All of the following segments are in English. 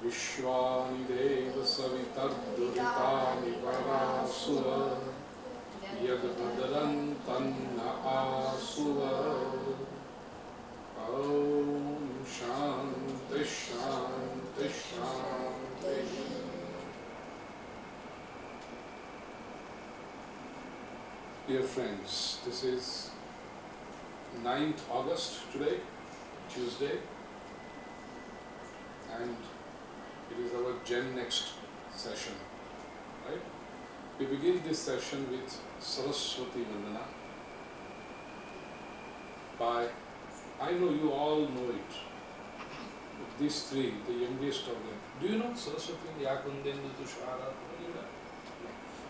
Vishwani Deva Savitarduritaani Parasuva Yad Badaran Tanna Asuva. Om Shanti Shanti Shanti. Dear friends, this is 9th August today, Tuesday, and it is our Gen Next session, right? We begin this session with Saraswati Vandana by, I know you all know it, but these three, the youngest of them. Do you know Saraswati? Yakundendu Tushara?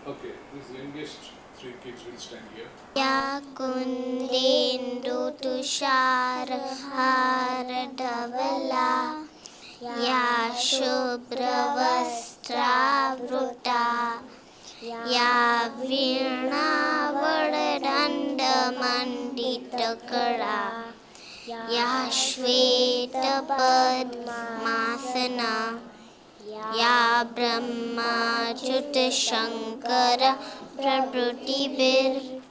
Okay, these youngest three kids will stand here. Yakundendu Tushara Haradhavala Ya Shubhravastravruta Ya Virna Vardandamandittakara Ya Shveta Padmasana Ya Brahma Juta Shankara Prabhutibir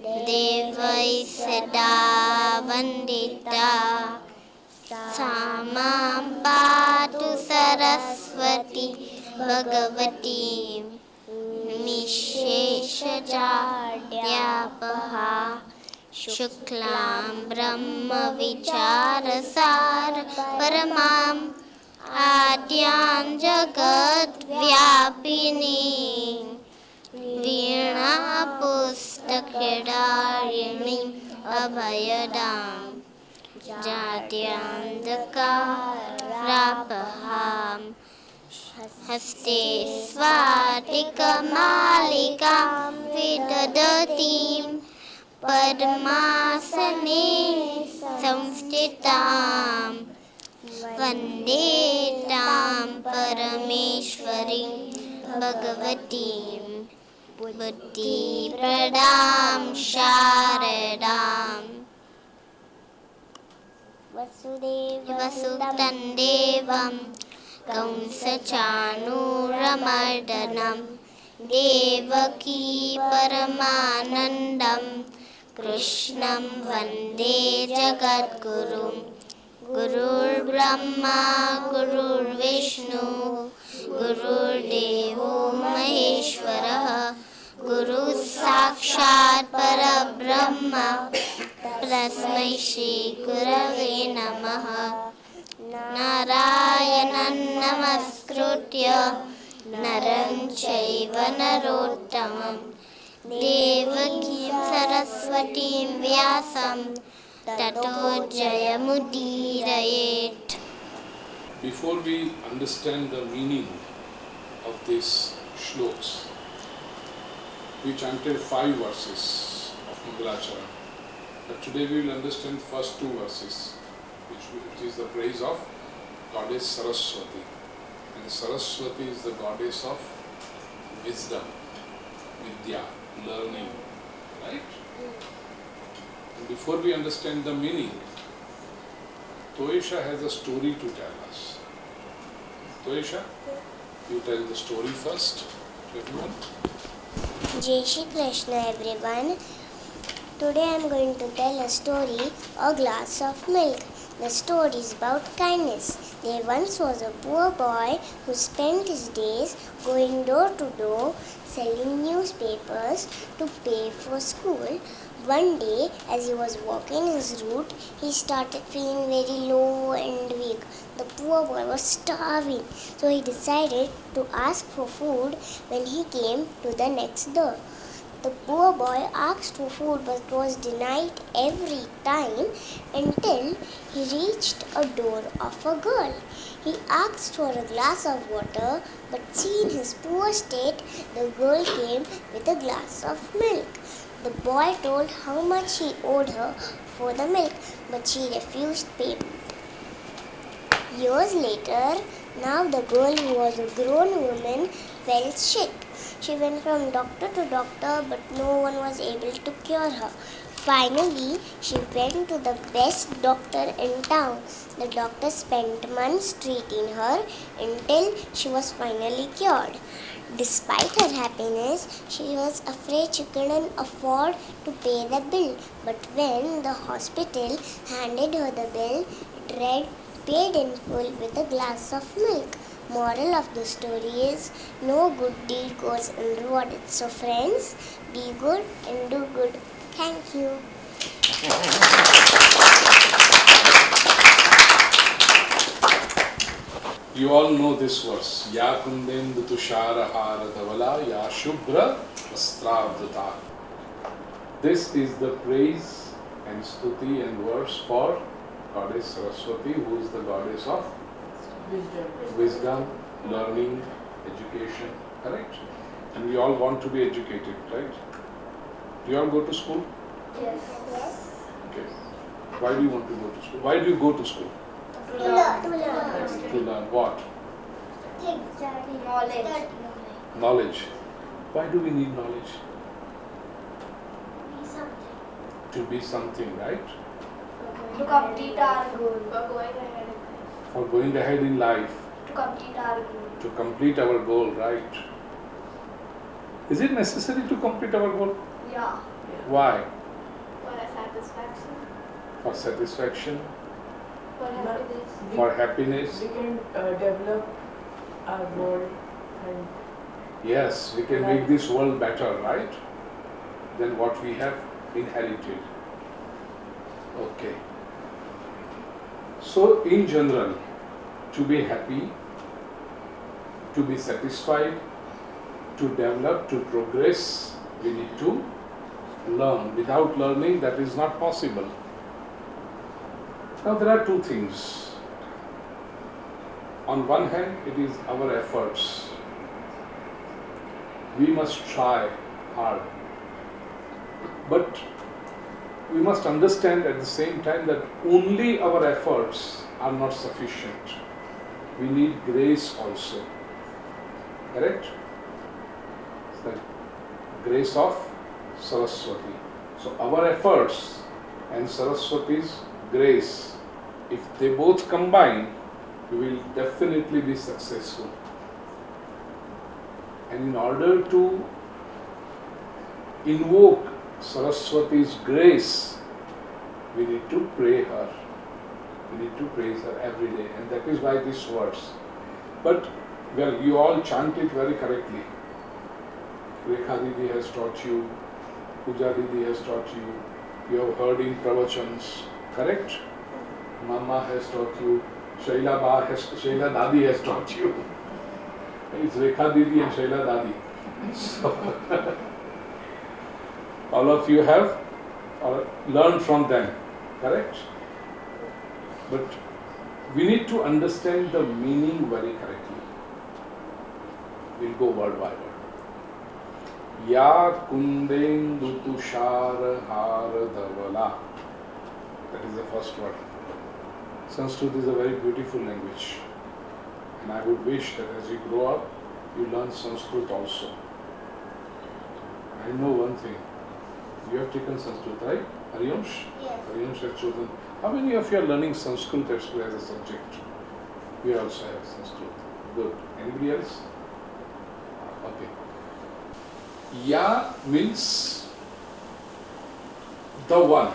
Devai Sada Vandita Samam Patu Saraswati Bhagavati Misheshajadyapaha Shuklam Brahma Vicharasar Paramam Adyam Jagat Vyapini Veena Pustakhidarini Abhayadam Jatyandhakarapaham Haste Svatikamalika Vidadatim Padmasane Samstitam Vande Tam Parameshwarim Bhagavatim Buddhi Pradam Sharadam Vasutan Devam Kamsachanuramardanam Devaki Paramanandam Krishnam Vande Jagadgurum Gurur Brahma Gurur Vishnu Gurur Devo Maheshwaraha Guru Sakshat Parabrahma Tasmai Shri Gurave Namaha Narayanan Namaskritya Naram Chaiva Narottamam Devakim Saraswatim Vyasam Tato Jayamudirayet. Before we understand the meaning of these shlokas, we chanted 5 verses of Mangalacharan. But today we will understand first 2 verses, which is the praise of Goddess Saraswati. And Saraswati is the goddess of wisdom, vidya, learning, right? And before we understand the meaning, Toesha has a story to tell us. Toesha, you tell the story first to everyone. Jai Shri Krishna everyone. Today I am going to tell a story, A Glass of Milk. The story is about kindness. There once was a poor boy who spent his days going door to door selling newspapers to pay for school. One day, as he was walking his route, he started feeling very low and weak. The poor boy was starving, so he decided to ask for food when he came to the next door. The poor boy asked for food but was denied every time until he reached a door of a girl. He asked for a glass of water, but seeing his poor state, the girl came with a glass of milk. The boy told how much he owed her for the milk, but she refused payment. Years later, now the girl, who was a grown woman, fell sick. She went from doctor to doctor, but no one was able to cure her. Finally, she went to the best doctor in town. The doctor spent months treating her until she was finally cured. Despite her happiness, she was afraid she couldn't afford to pay the bill. But when the hospital handed her the bill, it read, "Paid in full with a glass of milk." Moral of the story is, no good deed goes unrewarded. So friends, be good and do good. Thank you. You all know this verse. Ya kundendu tushara hara dhavala, ya shubhra vastrabdata. This is the praise and stuti and verse for Goddess Saraswati, who is the goddess of wisdom, learning, education. Correct? And we all want to be educated, right? Do you all go to school? Yes. Okay. Why do you want to go to school? Why do you go to school? To learn. To learn what? Knowledge. Knowledge. Why do we need knowledge? To be something, right? To complete our goal. For going ahead. For going ahead in life. To complete our goal. To complete our goal, right? Is it necessary to complete our goal? Yeah. Why? For satisfaction. For satisfaction, For happiness. for happiness. We can develop our world and Yes, we can make this world better, right? Than what we have inherited. Okay. So, in general, to be happy, to be satisfied, to develop, to progress, we need to learn. Without learning, that is not possible. Now, there are two things. On one hand, it is our efforts. We must try hard. But we must understand at the same time that only our efforts are not sufficient. We need grace also. Correct? It's the grace of Saraswati. So our efforts and Saraswati's grace, if they both combine, we will definitely be successful. And in order to invoke Saraswati's grace, we need to pray her. We need to praise her every day, and that is why this verse. But well, you all chant it very correctly. Rekha Didi has taught you, Puja Didi has taught you, you have heard in pravachans, correct? Mama has taught you, Shaila Dadi has taught you. It's Rekha Didi and Shaila Dadi. So, all of you have learned from them, correct? But we need to understand the meaning very correctly. We'll go word by word. Ya kundendu tushar har dhavala. That is the first word. Sanskrit is a very beautiful language. And I would wish that as you grow up, you learn Sanskrit also. I know one thing. You have taken Sanskrit, right? Haryansh? Yes. Haryansh has chosen. How many of you are learning Sanskrit as a subject? We also have Sanskrit. Good. Anybody else? Okay. Ya means the one,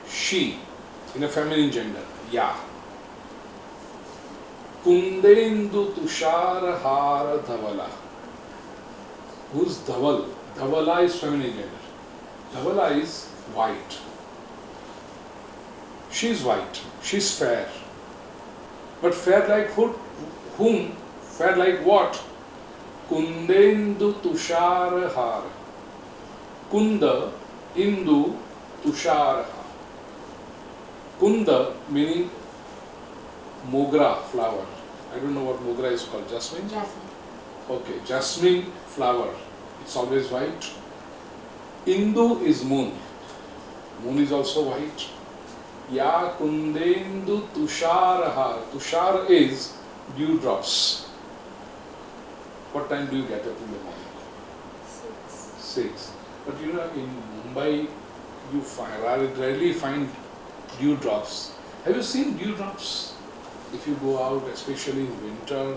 she, in a feminine gender. Ya. Kundendu tushar har dhavala. Who's dhaval? Dhavala is feminine gender. Dhavala is white. She is white. She is fair. But fair like whom? Fair like what? Kundendu tushar har. Kunda, Indu, tushar har. Kunda meaning mogra flower. I don't know what mogra is called. Jasmine? Jasmine. Okay, jasmine flower. It's always white. Indu is moon. Moon is also white. Ya kundendu tushar har. Tushar is dewdrops. What time do you get up in the morning? 6. But you know, in Mumbai, you rarely find dewdrops. Have you seen dewdrops? If you go out, especially in winter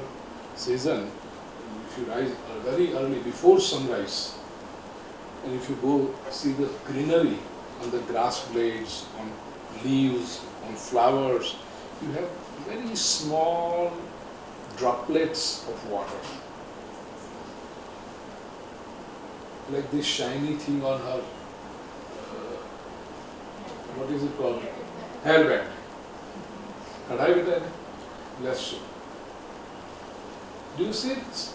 season, if you rise very early before sunrise, and if you go see the greenery on the grass blades, on leaves, on flowers, you have very small droplets of water. Like this shiny thing on her, what is it called? Hairband. Kadai beta hai? Let's show. Do you see this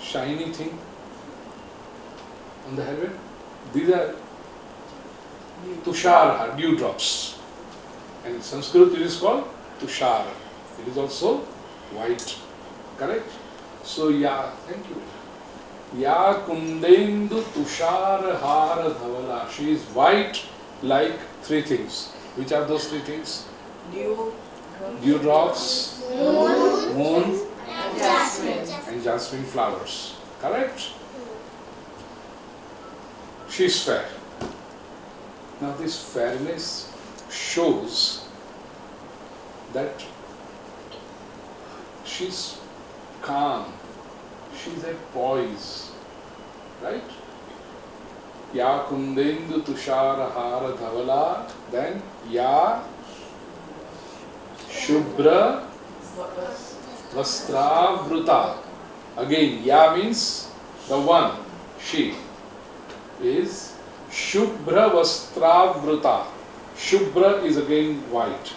shiny thing on the hairband? These are tushar, dewdrops. And in Sanskrit it is called tushar. It is also white. Correct? So, yeah, thank you. Ya kundendu tushar har dhavala. She is white like three things. Which are those three things? Dewdrops, moon, and jasmine flowers. Correct? She is fair. Now this fairness shows that she's calm, she's at poise, right? Ya kundendu tushara hara dhavala, then ya shubhra vastravruta. Again, ya means the one, she is shubhra vastravruta. Shubhra is again white.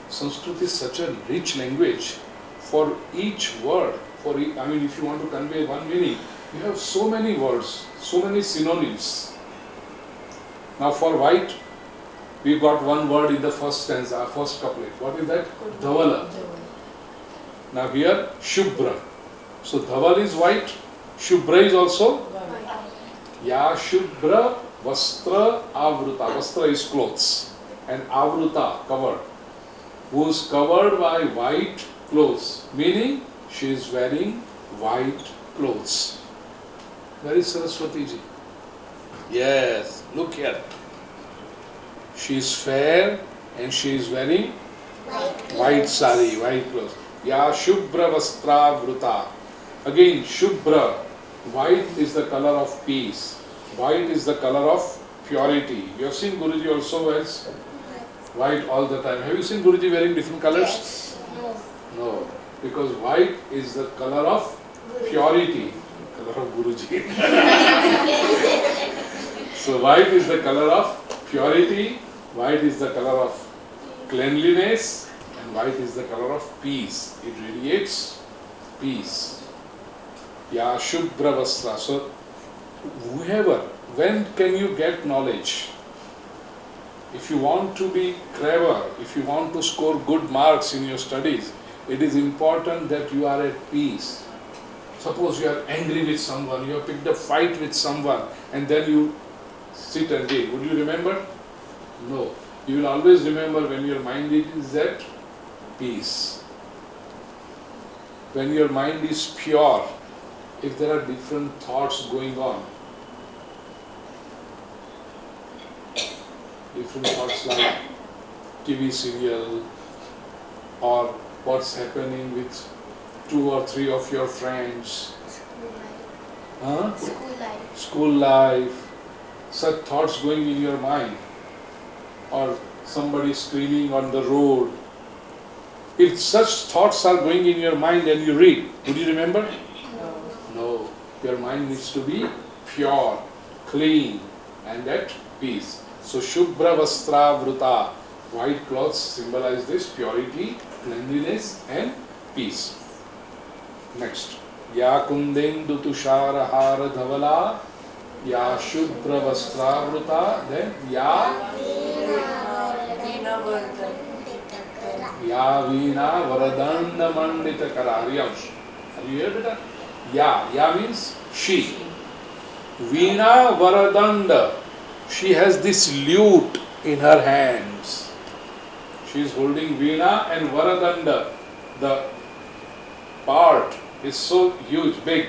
Sanskrit is such a rich language. For each word, if you want to convey one meaning, you have so many words, so many synonyms. Now for white, we got one word in the first stanza, first couplet. What is that? Dhavala. Now here, Shubhra. So Dhaval is white, Shubhra is also Ya Shubhra Vastra Avruta. Vastra is clothes. And Avruta, covered. Who is covered by white clothes. Meaning, she is wearing white clothes. Where is Saraswati ji? Yes, look here. She is fair and she is wearing white sari, white clothes. Ya Shubhra Vastra Vruta. Again, Shubhra. White is the color of peace. White is the color of purity. You have seen Guruji also wears white all the time. Have you seen Guruji wearing different colors? Yes. No. Because white is the color of purity. Color of Guruji. So white is the color of purity. White is the color of cleanliness. And white is the color of peace. It radiates peace. Ya Shubhra Vastra. So whoever, when can you get knowledge? If you want to be clever, if you want to score good marks in your studies, it is important that you are at peace. Suppose you are angry with someone, you have picked a fight with someone, and then you sit and read. Would you remember? No. You will always remember when your mind is at peace. When your mind is pure, if there are different thoughts going on, different thoughts like TV serial or what's happening with 2 or 3 of your friends, school life, such thoughts going in your mind, or somebody screaming on the road. If such thoughts are going in your mind and you read, would you remember? No. Your mind needs to be pure, clean, and at peace. So Shubhra Vastra Vruta, white clothes symbolize this purity, cleanliness, and peace. Next. Ya Kundendu Tushara Hara Dhavala, Ya Shubhra Vastra Vruta, then Ya Veena Varadanda Mandita Karariyams. Have you heard that? Ya means she. Veena Varadanda. She has this lute in her hands. She is holding Veena and Varadanda. The part is so huge, big.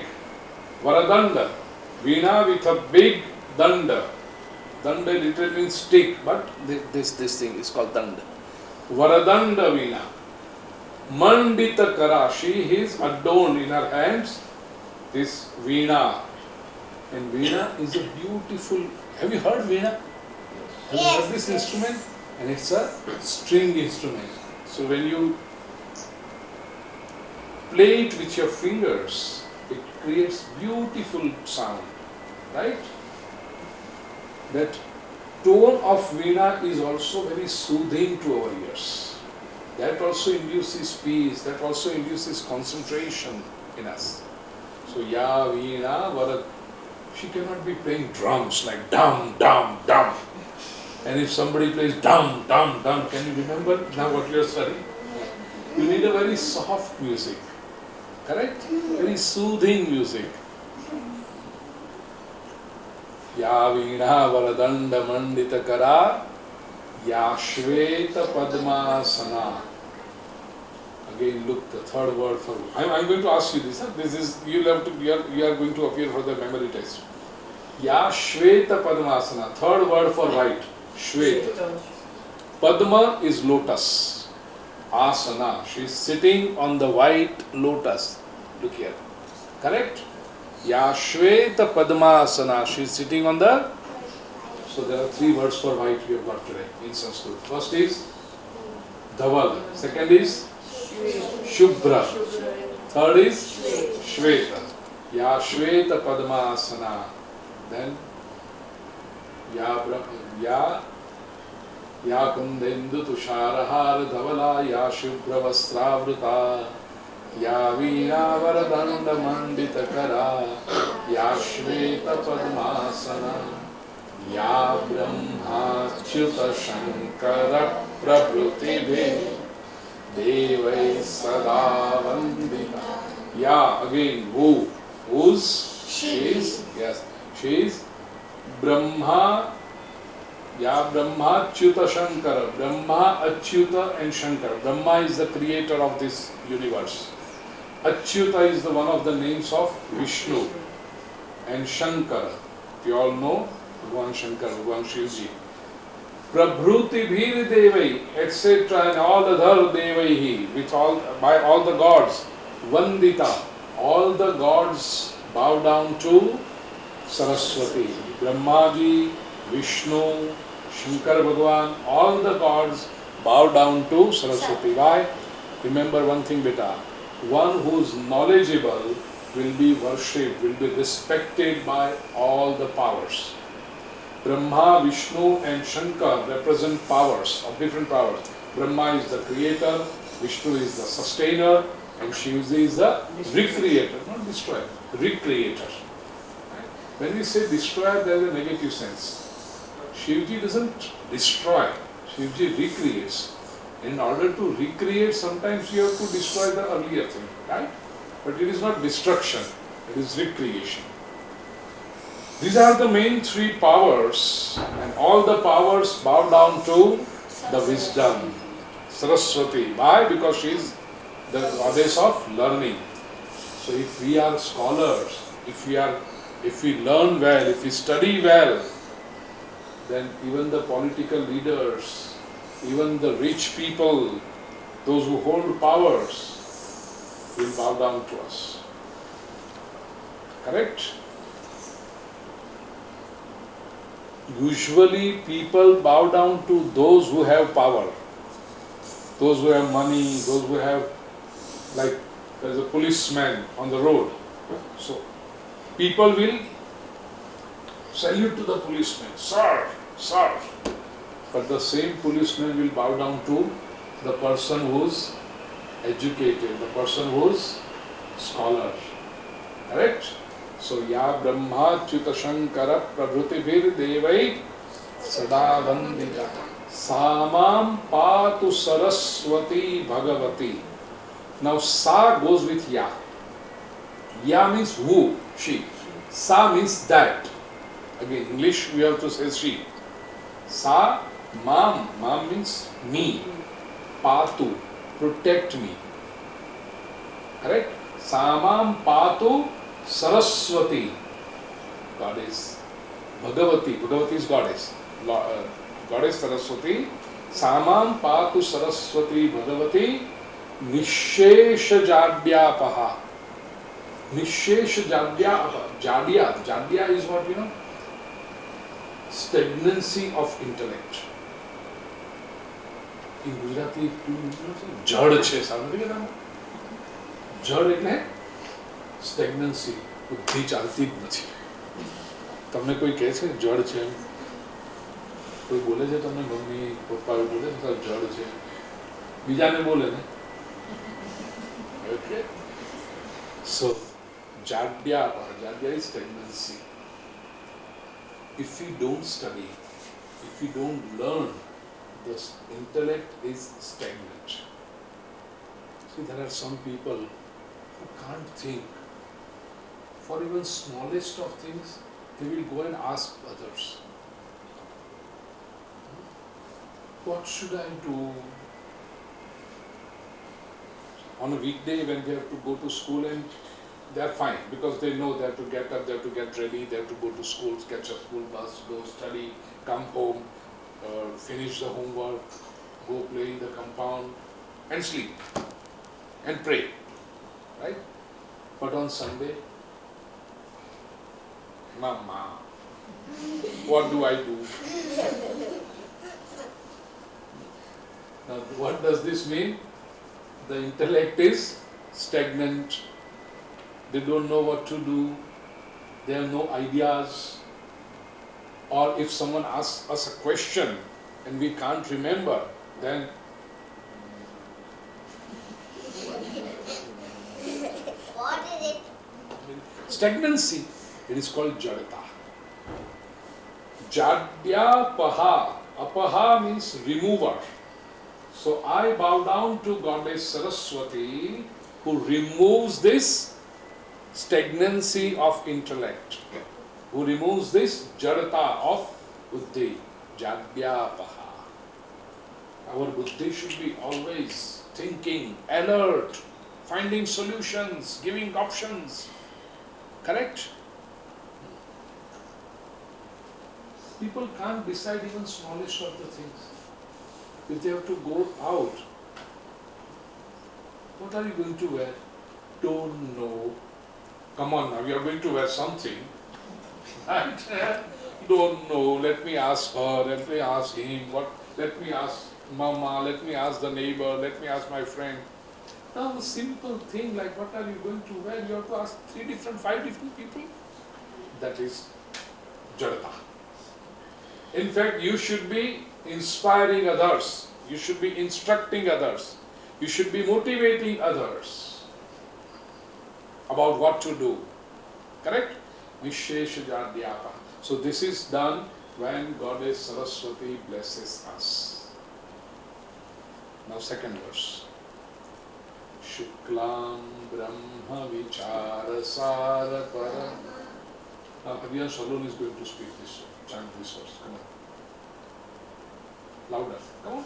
Varadanda. Veena with a big danda. Danda literally means stick, but this thing is called danda. Varadanda Veena. Mandita Kara, she is adorned in her hands, this Veena. And Veena is a beautiful, have you heard Veena? Have you heard this instrument? And it's a string instrument. So when you play it with your fingers, it creates beautiful sound, right? That tone of Veena is also very soothing to our ears. That also induces peace, that also induces concentration in us. So Ya Veena Varad, she cannot be playing drums like dum, dum, dum. And if somebody plays dum, dum, dum, can you remember now what you are studying? You need a very soft music, correct? Very soothing music. Ya Veena Varadanda Mandita Kara, Ya Shveta Padmasana. Again, look, the third word for. I'm going to ask you this. Huh? This is you have to. You are going to appear for the memory test. Ya Shveta Padmasana. Third word for right. Shveta. Padma is lotus. Asana. She is sitting on the white lotus. Look here. Correct? Ya Shveta Padmasana. She is sitting on the. So there are three words for white we have got today in Sanskrit. First is Dhaval. Second is Shubhra. Third is Shveta. Ya Shveta Padmasana. Then Ya Kundendu Tusharahar Dhavala Ya Shubhra Vastravrita Ya Veena Varadanda Mandita Kara Ya Shveta Padmasana Ya Brahma Achyuta Shankara Prabhutibhe Devai Sada Vandita. Ya, again, who? Whose? She is? Yes. She is Brahma. Ya Brahma Achyuta Shankara. Brahma, Achyuta and Shankara. Brahma is the creator of this universe. Achyuta is the one of the names of Vishnu. And Shankara. You all know Bhagwan Shankara, Bhagwan Shivji. Prabhuti Bhir Devai, etc. and all other Devaihi, by all the gods. Vandita, all the gods bow down to Saraswati. Brahmaji, Vishnu, Shankar Bhagwan, all the gods bow down to Saraswati. Why? Remember one thing, beta. One who is knowledgeable will be worshipped, will be respected by all the powers. Brahma, Vishnu and Shankar represent powers, of different powers. Brahma is the creator, Vishnu is the sustainer, and Shivji is the recreator, not destroyer, recreator. When we say destroyer, there is a negative sense. Shivji doesn't destroy, Shivji recreates. In order to recreate, sometimes you have to destroy the earlier thing, right? But it is not destruction, it is recreation. These are the main three powers, and all the powers bow down to the wisdom, Saraswati. Why? Because she is the goddess of learning. So if we are scholars, if we learn well, if we study well, then even the political leaders, even the rich people, those who hold powers, will bow down to us. Correct? Usually people bow down to those who have power, those who have money, those who have, like there's a policeman on the road. So people will salute to the policeman, sir, sir. But the same policeman will bow down to the person who's educated, the person who's scholar. Correct? So, Ya Brahma Achyuta Shankara Prabhutibhir Devai Sada Vandita Samam Patu Saraswati Bhagavati. Now, Sa goes with Ya. Ya means who, she. Sa means that. Again, English we have to say she. Sa, Mam. Mam means me. Patu, protect me. Correct? Samam Patu Saraswati, goddess. Bhagavati, Bhagavati is goddess. Goddess Saraswati, Samam Patu Saraswati Bhagavati Nishesha Jadyapaha. Nishesha Jadya. Jadya is what you know? Stagnancy of intellect. In Gujarati, જડ છે સાંભળી ગયા તમે? જડ એટલે સ્ટેગ્નન્સી, બુદ્ધિ ચાલતી જ નથી. તમને કોઈ કહે છે જડ છે એમ? કોઈ બોલે છે તમને મમ્મી પપ્પા બોલે છે જડ છે? બીજાને બોલે ને? ઓકે. સો જાડ્યા is stagnancy. If we don't study, if we don't learn, the intellect is stagnant. See, there are some people who can't think. For even smallest of things, they will go and ask others, what should I do? On a weekday when they have to go to school, and they are fine because they know they have to get up, they have to get ready, they have to go to school, catch a school bus, go study, come home, finish the homework, go play in the compound and sleep and pray, right? But on Sunday, Mama, what do I do? Now, what does this mean? The intellect is stagnant. They don't know what to do. They have no ideas. Or if someone asks us a question and we can't remember, then What is it? stagnancy. It is called jadata. Jadya paha. Apaha means remover. So I bow down to Goddess Saraswati, who removes this stagnancy of intellect, who removes this jadata of buddhi, jadyapaha. Our buddhi should be always thinking, alert, finding solutions, giving options. Correct? People can't decide even smallest of the things. If they have to go out, what are you going to wear? Don't know. Come on now, you are going to wear something. Right? Don't know. Let me ask her, let me ask him, let me ask Mama, let me ask the neighbor, let me ask my friend. Now a simple thing like what are you going to wear, you have to ask 5 different people. That is jadata. In fact, you should be inspiring others, you should be instructing others, you should be motivating others about what to do. Correct? Vishesha Jadhyapa. So this is done when Goddess Saraswati blesses us. Now second verse. Shuklam Brahma Vichara Sarapara. Now Abhiyan Salon is going to speak this, chant this verse. Come on. Louder. Come on.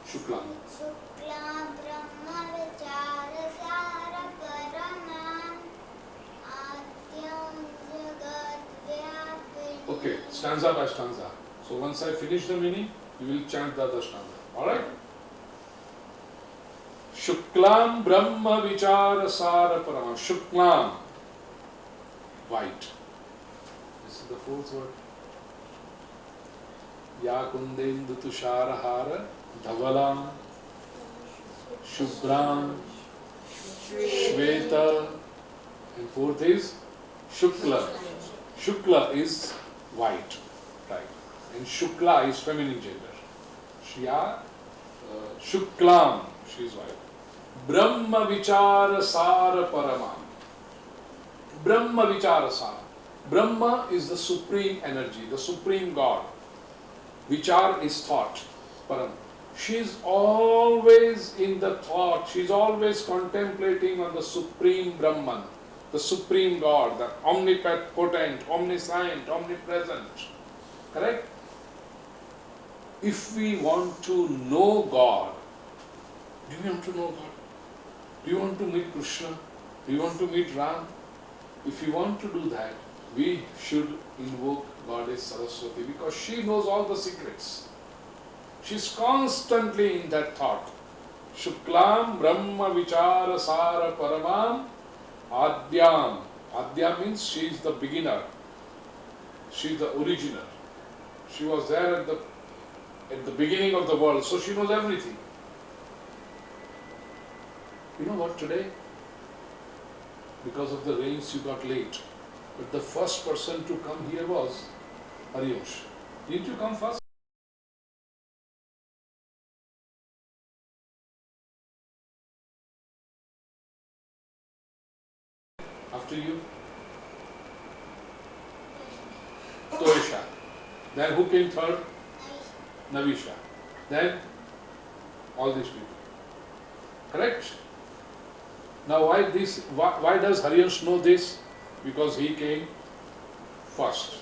Shuklam. Shukla Brahma Vichara Sara Paramam Adyam Jagat Vyapin. Okay, stanza by stanza. So once I finish the meaning, you will chant the other stanza. Alright? Shuklam Brahma Vichara Sara Paramam. Shuklam. White. This is the fourth word. Ya Kundendu Tusharahara Dhavalam Shubhram Shveta, and fourth is Shukla. Shukla is white, right? And Shukla is feminine gender. Shya Shuklam, she is white. Brahma Vichara Sara Paramam. Brahma Vichara Sara. Brahma is the supreme energy, the supreme God. Vichar is thought. Param. She is always in the thought. She is always contemplating on the supreme Brahman, the supreme God, the omnipotent, omniscient, omnipresent. Correct? If we want to know God, do you want to know God? Do you want to meet Krishna? Do you want to meet Ram? If you want to do that, we should invoke Goddess Saraswati because she knows all the secrets. She's constantly in that thought. Shuklam Brahma Vichara Sara Paramam Adyam. Adya means she is the beginner. She is the originator. She was there at the beginning of the world, so she knows everything. You know what, today? Because of the rains you got late. But the first person to come here was Hariyansh. Didn't you come first? After you? Toisha. Then who came third? Navisha. Then all these people. Correct? Now why does Hariyansh know this? Because he came first.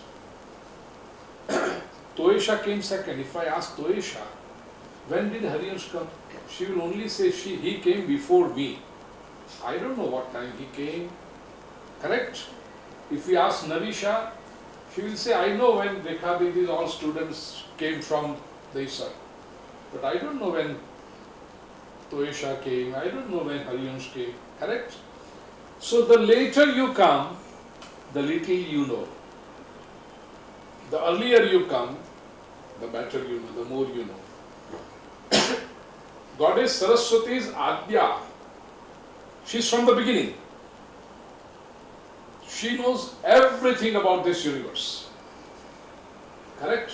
Toisha came second. If I ask Toisha, when did Hariyansh come? She will only say he came before me. I don't know what time he came. Correct? If we ask Navisha, she will say, I know when Rekha Didi's all students came from Daisar. But I don't know when Toisha came, I don't know when Hariyansh came. Correct? So the later you come, the little you know. The earlier you come, the better you know, the more you know. Goddess Saraswati is Adya. She's from the beginning. She knows everything about this universe. Correct?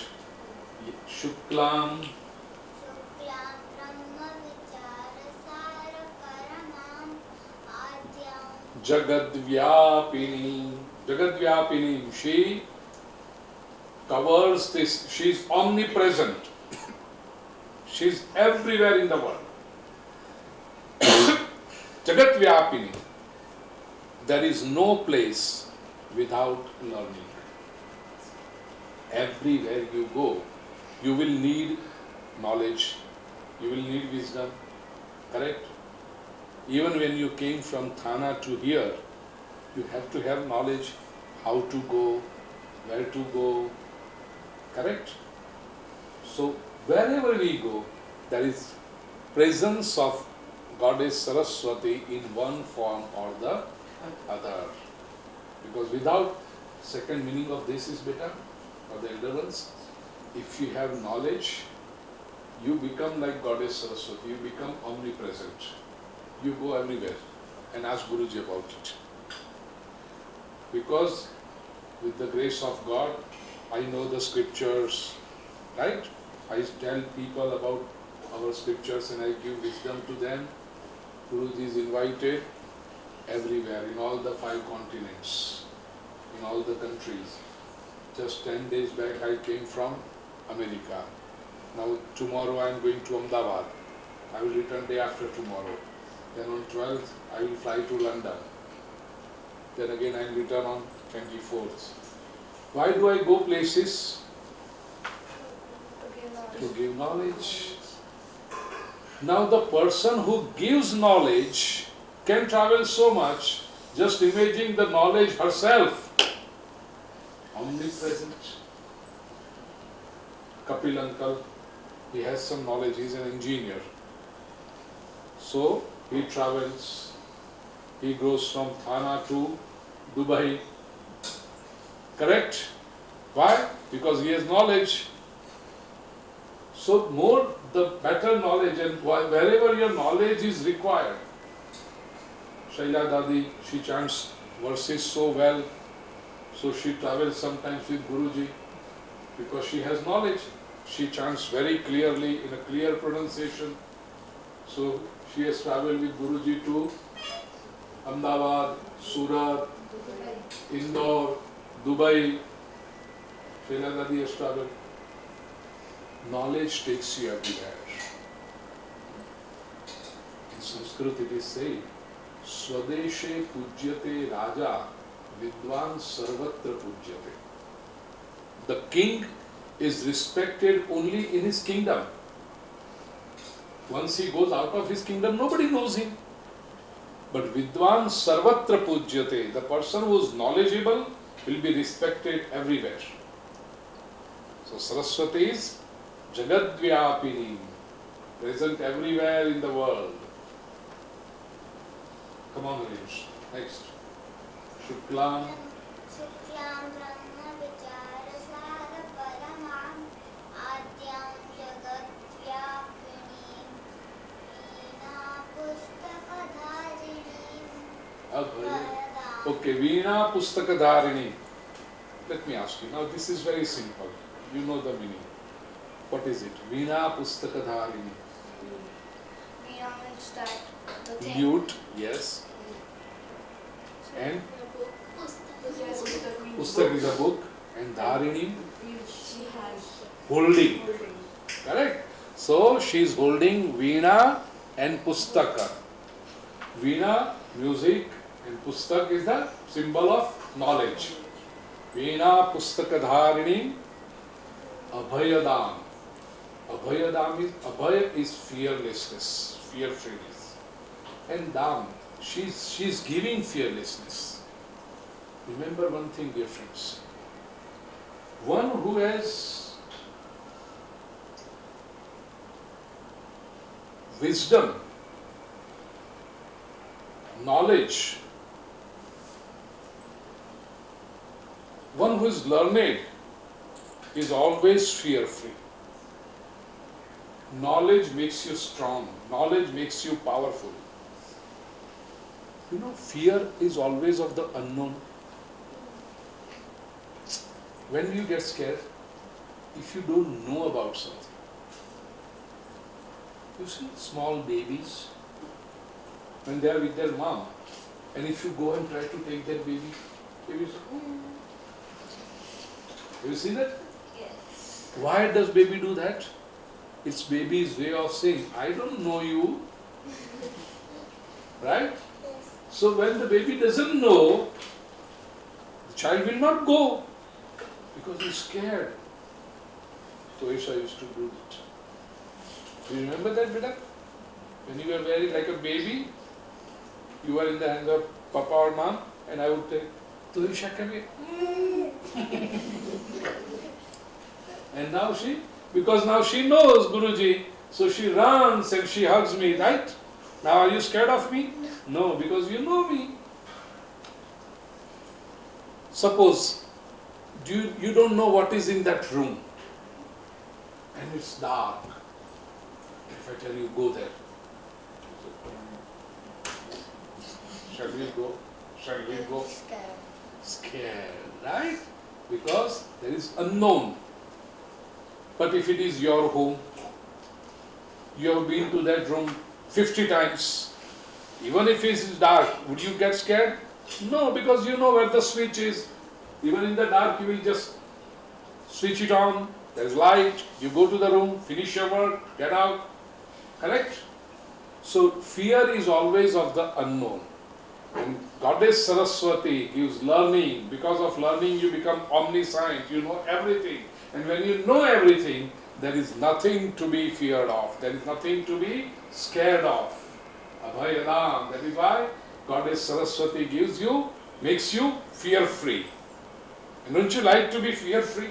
Shuklam. Jagadvyapini. Jagadvyapini. She covers this. She is omnipresent. She is everywhere in the world. Jagadvyapini. There is no place without learning. Everywhere you go, you will need knowledge, you will need wisdom. Correct? Even when you came from Thana to here, you have to have knowledge how to go, where to go. Correct? So wherever we go, there is presence of Goddess Saraswati in one form or the other. Because without, second meaning of this is better for the elder ones. If you have knowledge, you become like Goddess Saraswati, you become omnipresent. You go everywhere and ask Guruji about it. Because with the grace of God, I know the scriptures, right? I tell people about our scriptures and I give wisdom to them. Guruji is invited everywhere, in all the 5 continents, in all the countries. Just 10 days back I came from America. Now tomorrow I am going to Ahmedabad. I will return day after tomorrow. Then on 12th I will fly to London. Then again I will return on 24th. Why do I go places? To give knowledge. Now the person who gives knowledge can travel so much, just imagine the knowledge herself. Omnipresent. Kapil uncle, he has some knowledge, he is an engineer. So he travels, he goes from Thana to Dubai. Correct? Why? Because he has knowledge. So more the better knowledge, and wherever your knowledge is required. Shaila Dadi, she chants verses so well, so she travels sometimes with Guruji because she has knowledge. She chants very clearly in a clear pronunciation. So she has travelled with Guruji to Ahmedabad, Surat, Indore, Dubai. Shaila Dadi has travelled. Knowledge takes you everywhere. In Sanskrit it is said, Swadeshe Pujyate Raja Vidwan Sarvatra Pujyate. The king is respected only in his kingdom. Once he goes out of his kingdom, nobody knows him. But Vidwan Sarvatra Pujyate, the person who is knowledgeable, will be respected everywhere. So Saraswati is Jagadvyapini, present everywhere in the world. Come on, Harish. Next. Shuklam. Shuklam Brahma Vicharasara Paramam Adyam Jagat Vyapini Veena Pustakadharini. Okay, Veena Pustakadharini. Let me ask you. Now this is very simple. You know the meaning. What is it? Veena Pustakadharini. Veena means that the thing. Lute, yes. And Pustak is a book. And Dharini, She has holding. Correct? So she is holding Veena and Pustaka. Veena, music, and Pustak is the symbol of knowledge. Veena Pustakadharini Abhayadam. Abhaya is fearlessness, fear-freeness. And Dam, she's giving fearlessness. Remember one thing, dear friends. One who has wisdom, knowledge, one who is learned is always fear-free. Knowledge makes you strong. Knowledge makes you powerful. You know, fear is always of the unknown. When you get scared, if you don't know about something, you see small babies, when they are with their mom, and if you go and try to take their baby, baby says, have you seen that? Yes. Why does baby do that? It's baby's way of saying, I don't know you. Right? So when the baby doesn't know, the child will not go because he's scared. So Isha used to do that. Do you remember that, beta? When you were very like a baby, you were in the hands of Papa or Mom, and I would say, "To Isha, come here." And now because now she knows Guruji, so she runs and she hugs me, right? Now are you scared of me? No, because you know me. Suppose you don't know what is in that room and it's dark. If I tell you go there, shall we go? Shall we go? Scared, right? Because there is unknown. But if it is your home, you have been to that room 50 times, even if it is dark, would you get scared? No, because you know where the switch is. Even in the dark, you will just switch it on, there is light, you go to the room, finish your work, get out. Correct? So fear is always of the unknown. And Goddess Saraswati gives learning. Because of learning, you become omniscient, you know everything. And when you know everything, there is nothing to be feared of. There is nothing to be scared of. Abhayadam. That is why Goddess Saraswati makes you fear-free. And don't you like to be fear-free?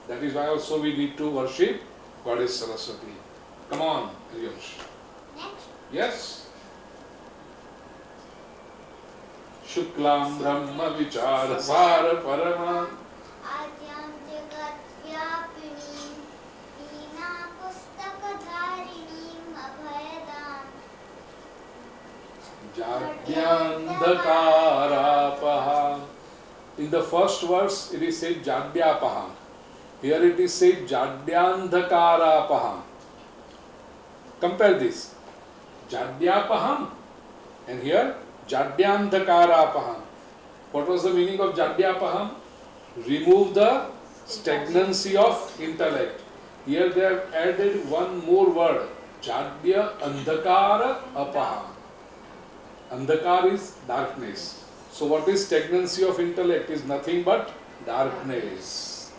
That is why also we need to worship Goddess Saraswati. Come on, Ariyosh. Next. Yes? Shuklam Brahma Vichara Sara Parama. Adyam Jagat Vyapini Veena Pustakadharini Abhayadam. Jadyandhakarapaha. In the first verse it is said Jadyapaha. Here it is said Jadyandhakarapaha. Compare this. Jadyapaham and here Jadyandhakarapaham. What was the meaning of Jadyapaham? Remove the stagnancy of intellect. Here they have added one more word. Jadya Andhakara Apaham. Andhakar is darkness. So what is stagnancy of intellect? Is nothing but darkness.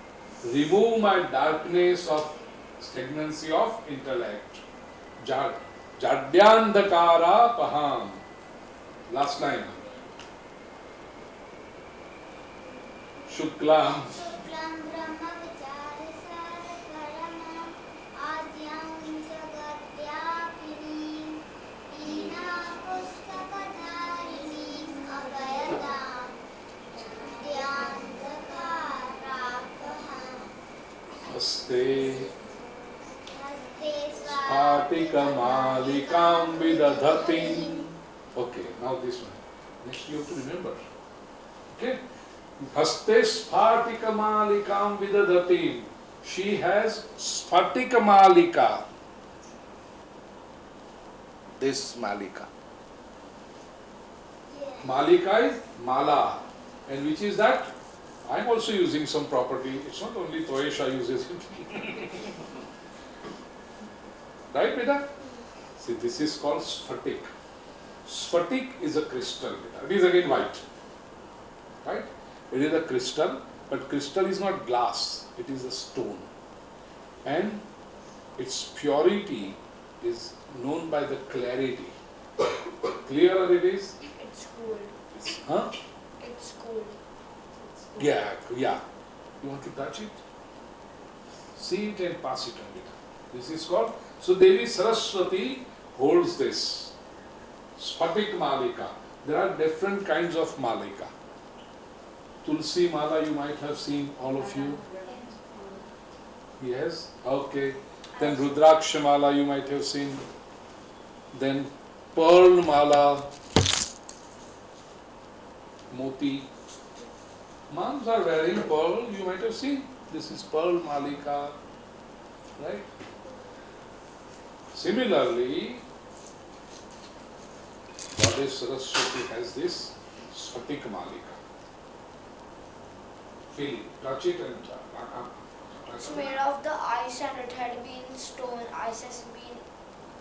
Remove my darkness of stagnancy of intellect. Jadyandhakara Paham. Last line. Shuklam. Shuklam Brahma Vichara Sarakarama Adyam Jagatyapinim Ina Pustakadharinim Abhayadam Dhyandakarakaham Haste Haste Spatikamalikam vidadhatim. Okay, now this one. Next you have to remember. Okay? Haste Spatikamalikam vidadhatim. She has Spatikamalika. This Malika. Malika is Mala. And which is that? I am also using some property. It's not only Toyesha uses it. Right, beta? See, this is called Sphatik. Sphatik is a crystal, beta. It is again white. Right? It is a crystal, but crystal is not glass. It is a stone. And its purity is known by the clarity. Clearer it is? It's cool. Huh? It's cool. Yeah. You want to touch it? See it and pass it on it. This is called. So Devi Saraswati holds this. Sphatik Malika. There are different kinds of Malika. Tulsi Mala you might have seen, all of you. Yes? Okay. Then Rudraksha Mala you might have seen. Then Pearl Mala. Moti. Moms are wearing pearl, you might have seen. This is Pearl Malika. Right? Similarly, Goddess Saraswati has this Sphatik Malika. Feel it, touch it and It's made of the ice and it had been stone. Ice has been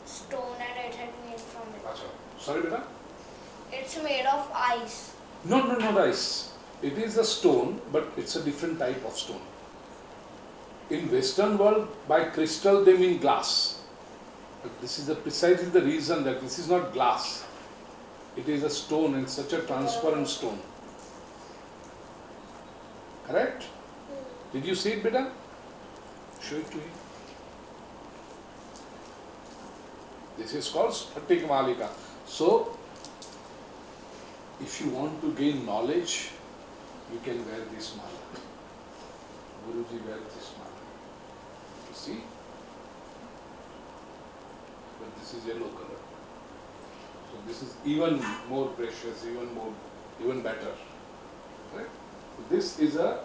stone and it had made from it. Acha. Sorry, beta? It's made of ice. No, not ice. It is a stone, but it's a different type of stone. In Western world, by crystal they mean glass. But this is precisely the reason that this is not glass. It is a stone and such a transparent stone. Correct? Did you see it, beta? Show it to him. This is called Sphatik Malika. So, if you want to gain knowledge, you can wear this mala. Guruji wear this mala. You see? But this is yellow color. So this is even more precious, even better. Right? So this is a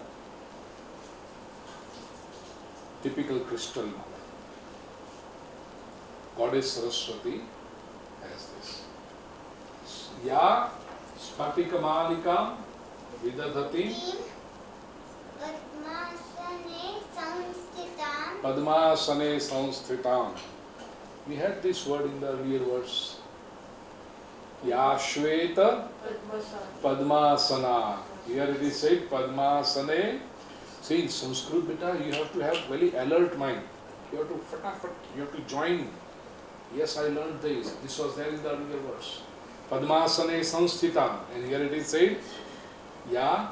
typical crystal mala. Goddess Saraswati has this. Ya Spatika Malikam Vidadhatim Padmasane Samsthitam. We had this word in the earlier verse. Ya Shveta Padmasana. Here it is said Padmasane. See, in Sanskrit, beta, you have to have very alert mind. You have to you have to join. Yes, I learned this. This was there in the earlier verse. Padmasane Samsthitam. And here it is said Ya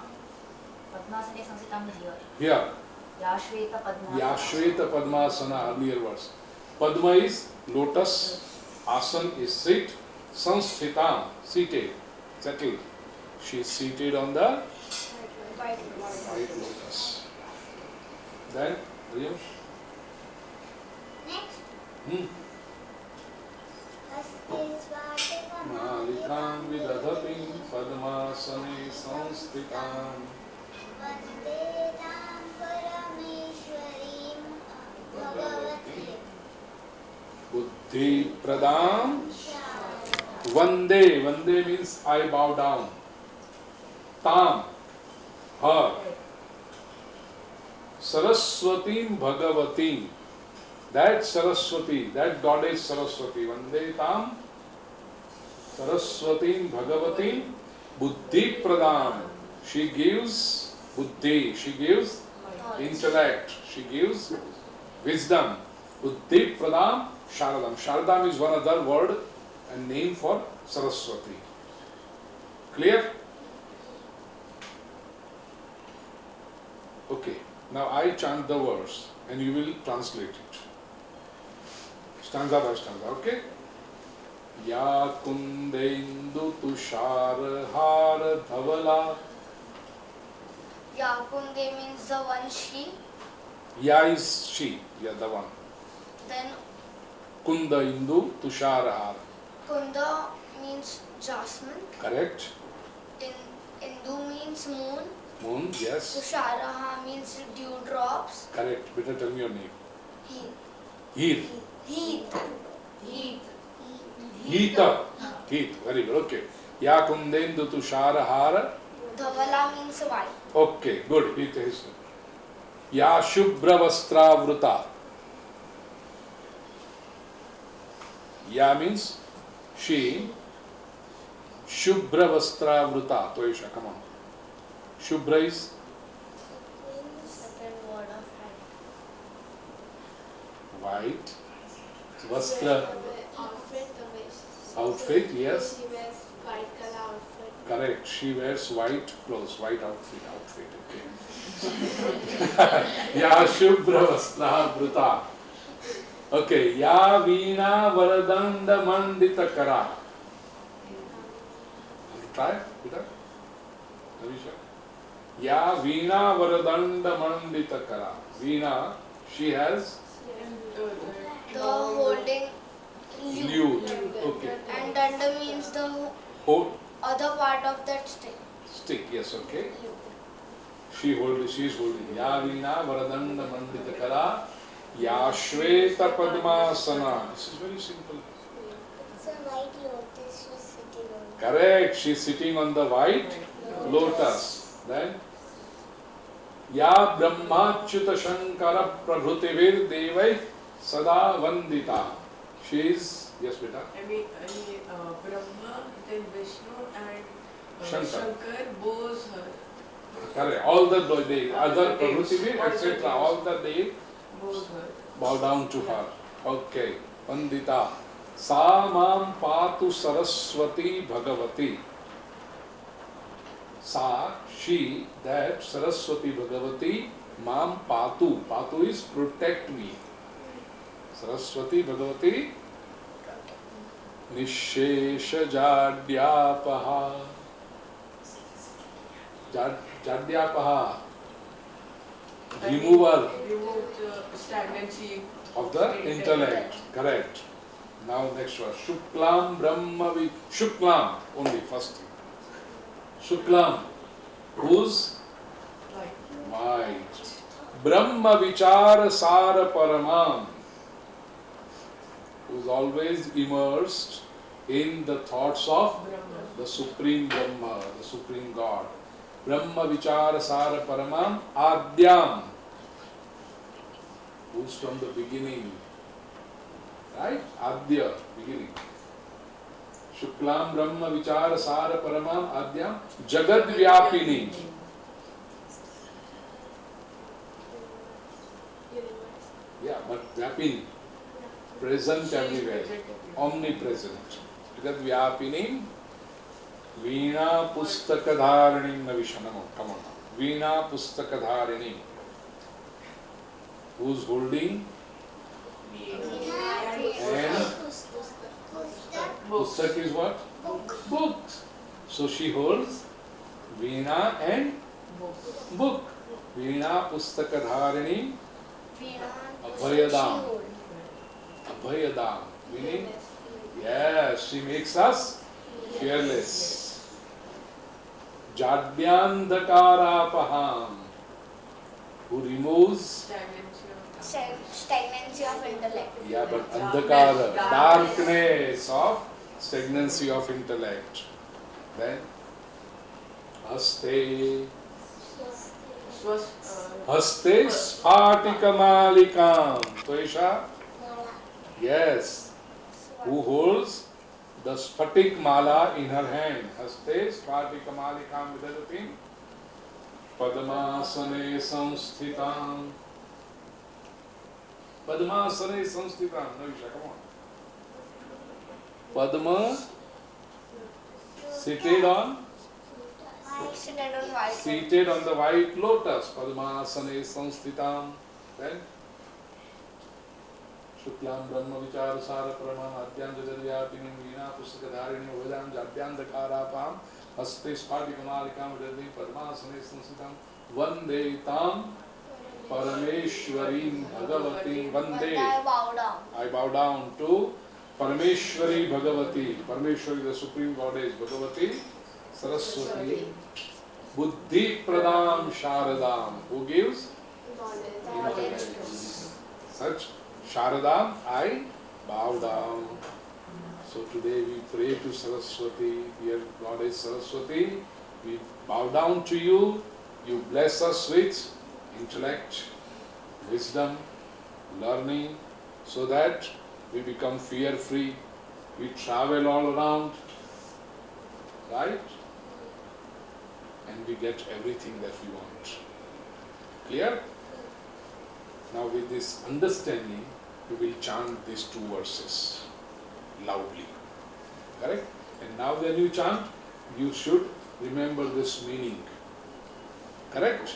Padmasane Samsthitam is here. Here. Yashveta Padmasana. Yashveta Padmasana, earlier verse. Padma is lotus, Asan is sit, Samsthitam, seated, settled. She is seated on the white lotus. Then, Riyam? Next. Malikam vidadhatim Padmasane Samsthitam Vandedam Parameshwarim Bhagavati Buddhi Pradam Vande. Vande means I bow down. Tam, her. Saraswatim Bhagavatim. That Saraswati, that goddess Saraswati. Vande Tam Saraswatim Bhagavatim Buddhi Pradam. She gives buddhi, she gives intellect, she gives wisdom. Buddhi Pradam Sharadam. Sharadam is one other word and name for Saraswati. Clear? Now I chant the verse and you will translate it. Stanza by stanza, okay? Ya kundendu tushar har dhavala. Yakunde means the one she. Ya is she, yeah, the one. Then Kunda indu tushar har. Kunda means jasmine. Correct? Indu means moon. Moon, yes. Tusharaha means dewdrops. Correct. Better tell me your name. Heat. Heat. Heat. Heeta. Heat. Very good. Okay. Ya kundendu tushar har. Dhavala means white. Okay, good. Heat is. Ya shubhra vastravruta. Ya means she. Shubhra vastravruta. Toisha, come on. Shubhra is Second word of white. Vastra, outfit, yes. She wears white color outfit. Correct. She wears white clothes, white outfit, okay. Ya Shubhra Vastrabruta. Okay. Ya Veena Varadanda Mandita Kara. Try, Peter. Navisha. Ya Veena Varadanda Mandita Kara. Veena, she has the holding lute. Okay. and danda means the Hold. other part of that stick. Stick, yes, okay. She is holding. Ya Veena Varadanda Mandita Kara. Ya Shveta Padmasana. This is very simple. It's a white lotus she's sitting on. Correct. She is sitting on the white lotus. Then Ya Brahmachyuta Shankara Prabhutivir Devai Sada Vandita. She is, yes, beta. Brahma, then Vishnu and Shankar. Shankar bows her. Correct. All the other Prabhutivir, etc., all the they Bows her. bow down to her. Okay. Vandita. Sa mam patu Saraswati Bhagavati. Sa, she, that Saraswati Bhagavati, mam patu. Patu is protect me. Saraswati Bhagavati, Nishesha Jadyapaha. Jadyapaha. Removal Remove the stagnancy of the intellect. Correct. Now next verse. Shuklam Brahma Shuklam. Only first thing. Shuklam. Whose? light. White. Brahma Vichara Sara Paramam. Who is always immersed in the thoughts of Brahma. the Supreme Brahma, the Supreme God. Brahma Vichara Sara Paramam Adyam. Who's from the beginning? Right? Adya, beginning. Shuklam Brahma Vichara Sara Paramam Adyam Jagad Vyapini. Yeah, but Vyapini. Present everywhere. Omnipresent. Jagad Vyapini. Veena Pustakadharini Navishanamo. Come on. Veena Pustakadharini. Who's holding? And Pustak is what? Books. So she holds Veena and book. Veena Pustakadharini Abhayadam. Abhayadam. Meaning, yes, she makes us fearless. Jadyandakarapaham. Who removes? Stagnancy of intellect. Yeah, but andhakara, darkness of stagnancy of intellect. Then, haste, haste sphatikamalikam. Toisha? Yes. Who holds the sphatik mala in her hand? Haste sphatikamalikam vidadati. Padmasane samsthitam. Padmasane samsthitam. Navisha, come on. Padma seated on Seated on white. Seated on the white lotus, Padmasane Sansthitam. Then Shuklam Brahma Vichar Sara Praman Adyam Jadaryapinim Veena Pustakadharini Vedam Jadyandakarapam Haste Spatikamarikam Vidadi Padmasane Sansthitam Vande Tam Parameshwarim Bhagavati Vande. I bow down. I bow down to Parameshwari Bhagavati. Parameshwari, the Supreme Goddess, Bhagavati Saraswati. Buddhi Pradam Sharadam. Who gives? Such Sharadam, I bow down. So today we pray to Saraswati, dear Goddess Saraswati. We bow down to you. You bless us with intellect, wisdom, learning, so that we become fear-free. We travel all around, right? And we get everything that we want. Clear? Now with this understanding, we will chant these two verses loudly. Correct? And now when you chant, you should remember this meaning. Correct?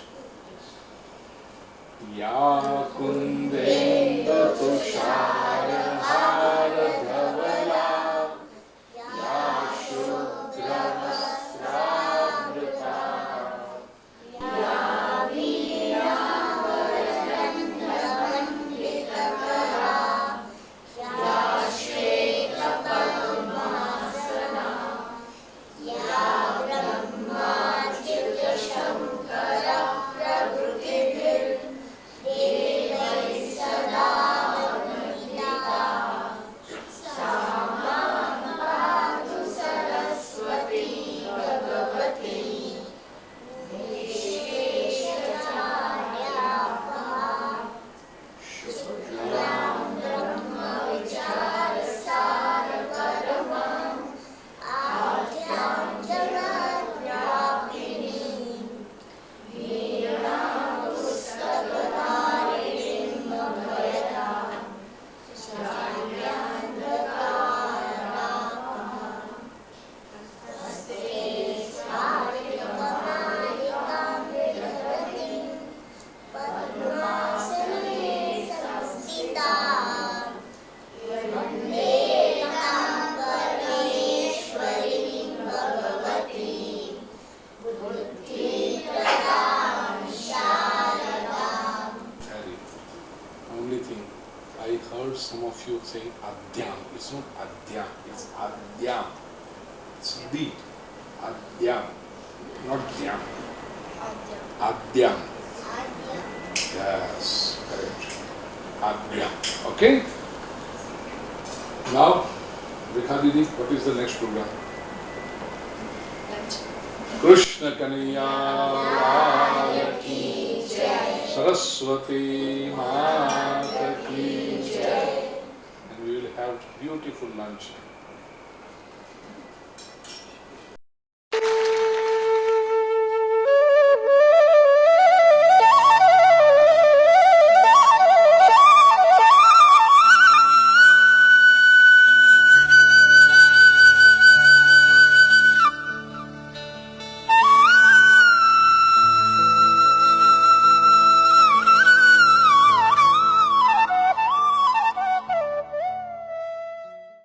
Ya Kundendra Tushara Hara Dhavala Ya Shudra Vasramrita Ya Veena Varandra Vandritakara Ya Shveta Padmasana Ya Brahma Jyuta Shankara Prabhutir some of you saying Adyam. It's not Adyam, it's Adyam. It's D. Adyam. Not Dyam. Adyam. Yes, correct. Adyam. Okay? Now, Rekha Didi, what is the next program? Krishna Kanaya Raya Ki Jai, Saraswati Mata Ki Jai. And we will have beautiful lunch.